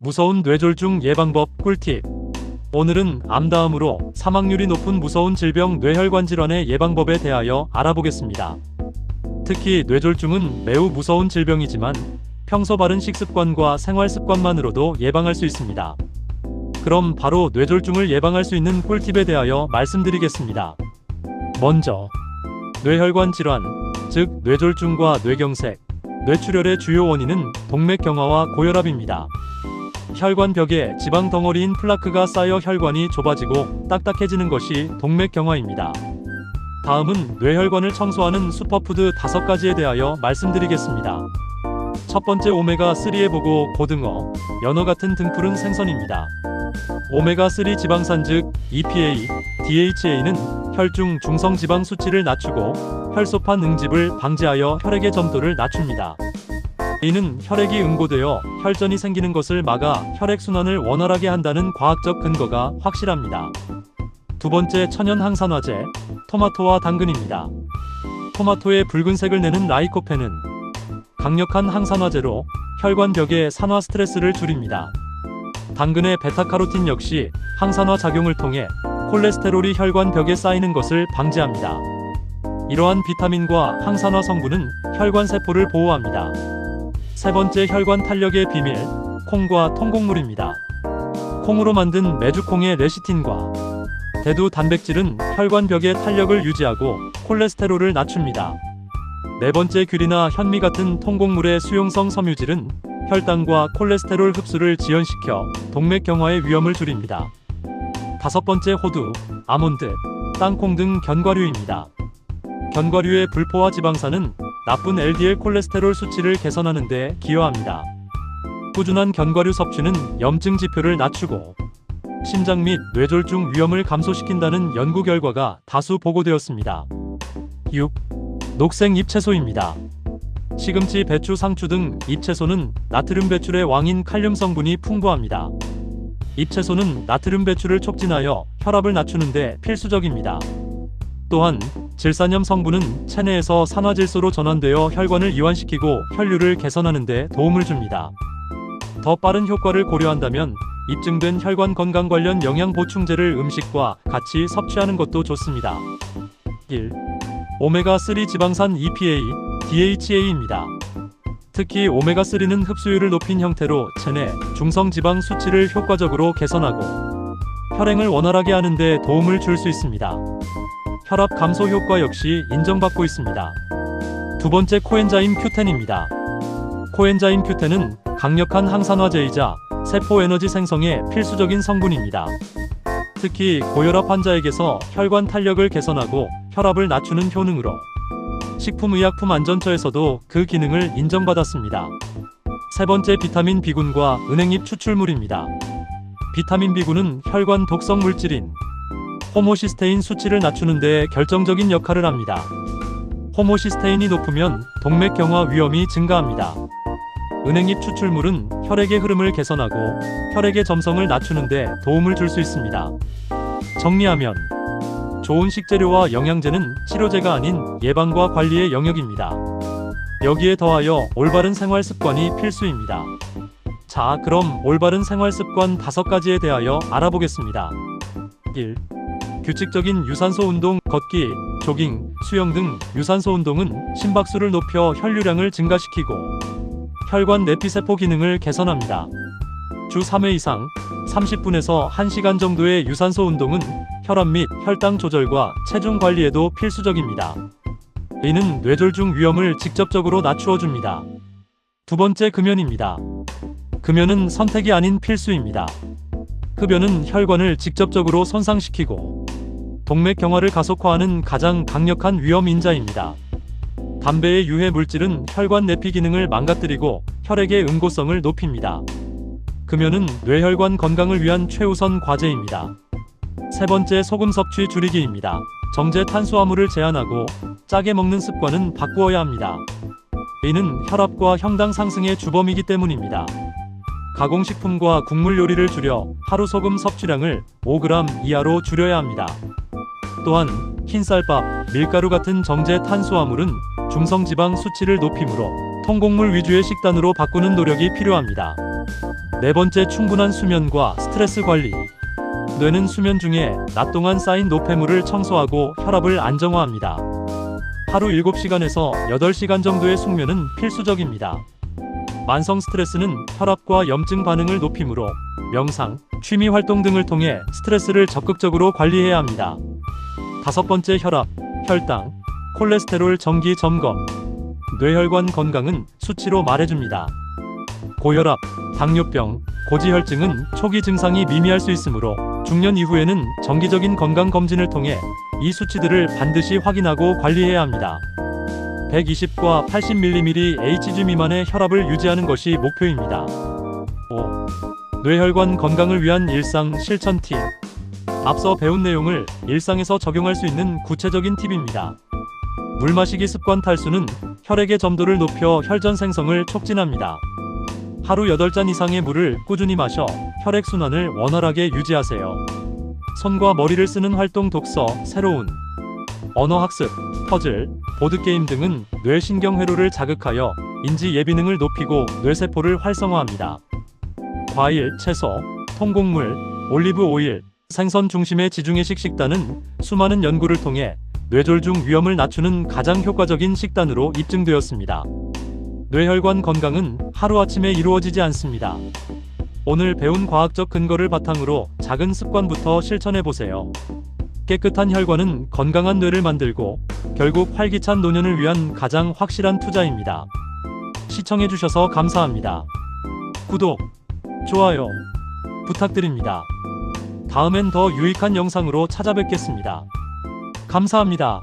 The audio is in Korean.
무서운 뇌졸중 예방법 꿀팁. 오늘은 암 다음으로 사망률이 높은 무서운 질병 뇌혈관 질환의 예방법에 대하여 알아보겠습니다. 특히 뇌졸중은 매우 무서운 질병이지만 평소 바른 식습관과 생활습관만으로도 예방할 수 있습니다. 그럼 바로 뇌졸중을 예방할 수 있는 꿀팁에 대하여 말씀드리겠습니다. 먼저 뇌혈관 질환, 즉 뇌졸중과 뇌경색, 뇌출혈의 주요 원인은 동맥경화와 고혈압입니다. 혈관벽에 지방 덩어리인 플라크가 쌓여 혈관이 좁아지고 딱딱해지는 것이 동맥경화입니다. 다음은 뇌혈관을 청소하는 슈퍼푸드 5가지에 대하여 말씀드리겠습니다. 첫 번째, 오메가3에 보고 고등어, 연어 같은 등푸른 생선입니다. 오메가3 지방산 즉 EPA, DHA는 혈중 중성지방 수치를 낮추고 혈소판 응집을 방지하여 혈액의 점도를 낮춥니다. 이는 혈액이 응고되어 혈전이 생기는 것을 막아 혈액순환을 원활하게 한다는 과학적 근거가 확실합니다. 두 번째, 천연 항산화제, 토마토와 당근입니다. 토마토의 붉은색을 내는 라이코펜은 강력한 항산화제로 혈관벽의 산화 스트레스를 줄입니다. 당근의 베타카로틴 역시 항산화 작용을 통해 콜레스테롤이 혈관벽에 쌓이는 것을 방지합니다. 이러한 비타민과 항산화 성분은 혈관 세포를 보호합니다. 세 번째, 혈관 탄력의 비밀, 콩과 통곡물입니다. 콩으로 만든 메주콩의 레시틴과 대두 단백질은 혈관벽의 탄력을 유지하고 콜레스테롤을 낮춥니다. 네 번째, 귤이나 현미 같은 통곡물의 수용성 섬유질은 혈당과 콜레스테롤 흡수를 지연시켜 동맥경화의 위험을 줄입니다. 다섯 번째, 호두, 아몬드, 땅콩 등 견과류입니다. 견과류의 불포화 지방산은 나쁜 LDL 콜레스테롤 수치를 개선하는 데 기여합니다. 꾸준한 견과류 섭취는 염증 지표를 낮추고 심장 및 뇌졸중 위험을 감소시킨다는 연구 결과가 다수 보고되었습니다. 6. 녹색 잎채소입니다. 시금치, 배추, 상추 등 잎채소는 나트륨 배출의 왕인 칼륨 성분이 풍부합니다. 잎채소는 나트륨 배출을 촉진하여 혈압을 낮추는 데 필수적입니다. 또한 질산염 성분은 체내에서 산화질소로 전환되어 혈관을 이완시키고 혈류를 개선하는 데 도움을 줍니다. 더 빠른 효과를 고려한다면 입증된 혈관 건강 관련 영양 보충제를 음식과 같이 섭취하는 것도 좋습니다. 1. 오메가3 지방산 EPA, DHA입니다. 특히 오메가3는 흡수율을 높인 형태로 체내 중성지방 수치를 효과적으로 개선하고 혈행을 원활하게 하는 데 도움을 줄 수 있습니다. 혈압 감소 효과 역시 인정받고 있습니다. 두 번째, 코엔자임 Q10입니다. 코엔자임 Q10은 강력한 항산화제이자 세포 에너지 생성에 필수적인 성분입니다. 특히 고혈압 환자에게서 혈관 탄력을 개선하고 혈압을 낮추는 효능으로 식품의약품안전처에서도 그 기능을 인정받았습니다. 세 번째, 비타민 B군과 은행잎 추출물입니다. 비타민 B군은 혈관 독성 물질인 호모시스테인 수치를 낮추는 데 결정적인 역할을 합니다. 호모시스테인이 높으면 동맥경화 위험이 증가합니다. 은행잎 추출물은 혈액의 흐름을 개선하고 혈액의 점성을 낮추는 데 도움을 줄 수 있습니다. 정리하면 좋은 식재료와 영양제는 치료제가 아닌 예방과 관리의 영역입니다. 여기에 더하여 올바른 생활 습관이 필수입니다. 자, 그럼 올바른 생활 습관 5가지에 대하여 알아보겠습니다. 1. 규칙적인 유산소 운동, 걷기, 조깅, 수영 등 유산소 운동은 심박수를 높여 혈류량을 증가시키고 혈관 내피세포 기능을 개선합니다. 주 3회 이상 30분에서 1시간 정도의 유산소 운동은 혈압 및 혈당 조절과 체중 관리에도 필수적입니다. 이는 뇌졸중 위험을 직접적으로 낮추어 줍니다. 두 번째, 금연입니다. 금연은 선택이 아닌 필수입니다. 흡연은 혈관을 직접적으로 손상시키고 동맥경화를 가속화하는 가장 강력한 위험 인자입니다. 담배의 유해 물질은 혈관 내피 기능을 망가뜨리고 혈액의 응고성을 높입니다. 금연은 뇌혈관 건강을 위한 최우선 과제입니다. 세 번째, 소금 섭취 줄이기입니다. 정제 탄수화물을 제한하고 짜게 먹는 습관은 바꾸어야 합니다. 이는 혈압과 혈당 상승의 주범이기 때문입니다. 가공식품과 국물 요리를 줄여 하루 소금 섭취량을 5g 이하로 줄여야 합니다. 또한 흰쌀밥, 밀가루 같은 정제 탄수화물은 중성지방 수치를 높이므로 통곡물 위주의 식단으로 바꾸는 노력이 필요합니다. 네 번째, 충분한 수면과 스트레스 관리. 뇌는 수면 중에 낮 동안 쌓인 노폐물을 청소하고 혈압을 안정화합니다. 하루 7시간에서 8시간 정도의 숙면은 필수적입니다. 만성 스트레스는 혈압과 염증 반응을 높이므로 명상, 취미 활동 등을 통해 스트레스를 적극적으로 관리해야 합니다. 다섯 번째, 혈압, 혈당, 콜레스테롤 정기 점검. 뇌혈관 건강은 수치로 말해줍니다. 고혈압, 당뇨병, 고지혈증은 초기 증상이 미미할 수 있으므로 중년 이후에는 정기적인 건강검진을 통해 이 수치들을 반드시 확인하고 관리해야 합니다. 120과 80mm Hg 미만의 혈압을 유지하는 것이 목표입니다. 5. 뇌혈관 건강을 위한 일상 실천 팁. 앞서 배운 내용을 일상에서 적용할 수 있는 구체적인 팁입니다. 물 마시기 습관 탈수는 혈액의 점도를 높여 혈전 생성을 촉진합니다. 하루 8잔 이상의 물을 꾸준히 마셔 혈액순환을 원활하게 유지하세요. 손과 머리를 쓰는 활동, 독서, 새로운 언어학습, 퍼즐, 보드게임 등은 뇌신경회로를 자극하여 인지 예비능을 높이고 뇌세포를 활성화합니다. 과일, 채소, 통곡물, 올리브 오일, 생선 중심의 지중해식 식단은 수많은 연구를 통해 뇌졸중 위험을 낮추는 가장 효과적인 식단으로 입증되었습니다. 뇌혈관 건강은 하루아침에 이루어지지 않습니다. 오늘 배운 과학적 근거를 바탕으로 작은 습관부터 실천해보세요. 깨끗한 혈관은 건강한 뇌를 만들고 결국 활기찬 노년을 위한 가장 확실한 투자입니다. 시청해주셔서 감사합니다. 구독, 좋아요 부탁드립니다. 다음엔 더 유익한 영상으로 찾아뵙겠습니다. 감사합니다.